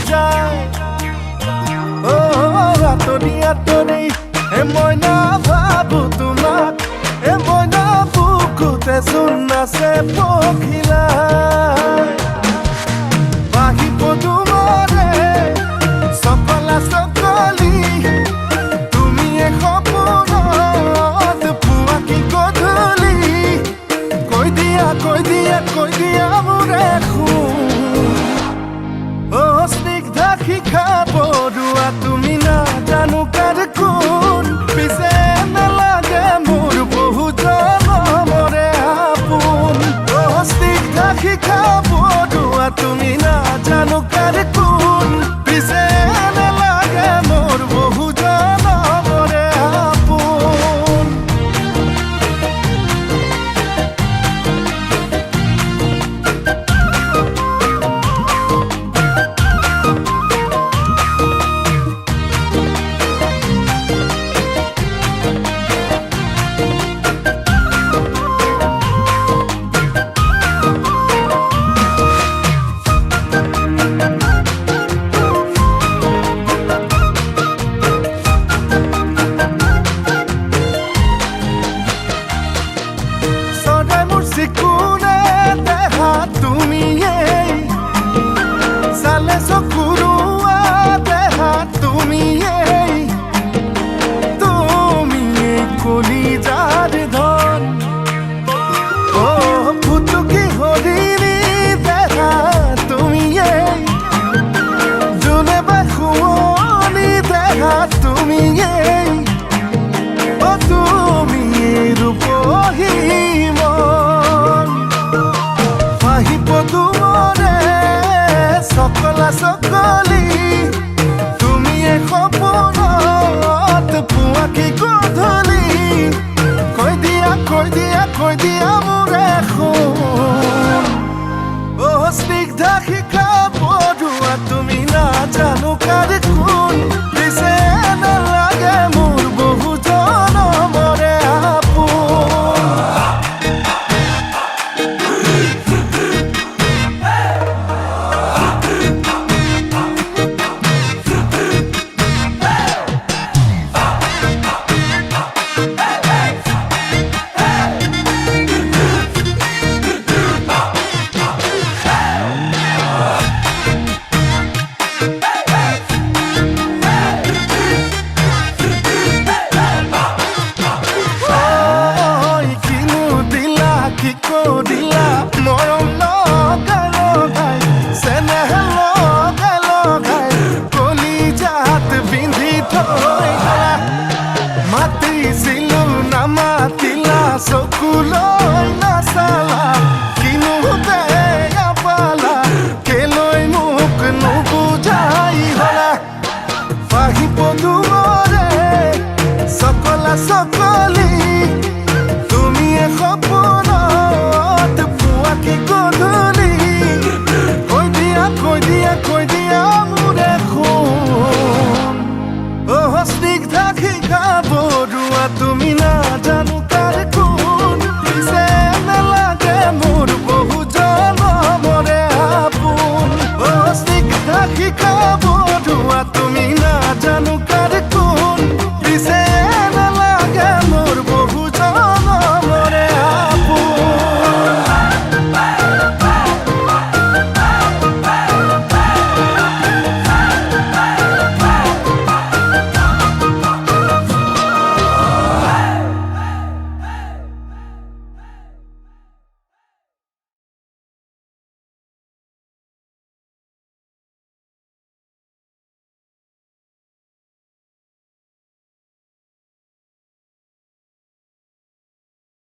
যায় আঁতৰি আঁতৰি মই নাভাবো তোমাক মই নাবুকুতে চোন আছে পখিলাই বাহিব তোমাৰে চকলা চকলি তুমি সপোনত পুৱা কি গধূলি কৈ দিয়া মোৰে স্নিগ্ধা শিখা পৰুৱা তুমি নাজানো কাৰ কোন পিছে নালাগে মোৰ বহু জনমৰে আপোন স্নিগ্ধা শিখা পৰুৱা তুমি নাজানো কাৰ কোন পিছে নালাগে মোৰ বহু জনমৰে আপোন কোনে দেখা তুমি চালে চকুৰুৱা দেখা তুমি কলিজাৰ ধন ফুটুকি হৰিণী দেখা তুমি যোনে বা শুৱনি দেখা তুমি তুমি ৰূপহী চকলা চকলি তুমি সপোনত পুৱা কি গধূলি কৈ দিয়া মোৰে শুন স্নিগ্ধা শিখা পৰুৱা তুমি নাজানো কাৰ কোন পিছে নালাগে মোৰ বহু জনমৰে আপোন দিলা মৰম লগাই চেনেহ লগাই কলিজাত বিন্ধি থৈ মাতিছিলো নামাতিলা চকুলৈ নাচালা কিনো বেয়া পালা কেলৈ মোক নুবুজাই হলা বাহিব তোমাৰে চকলা চকলি তুমি সপোনত পুৱা কি গধূলি কৈ দিয়া মোৰে শুন স্নিগ্ধা শিখা পৰুৱা তুমি নাজানো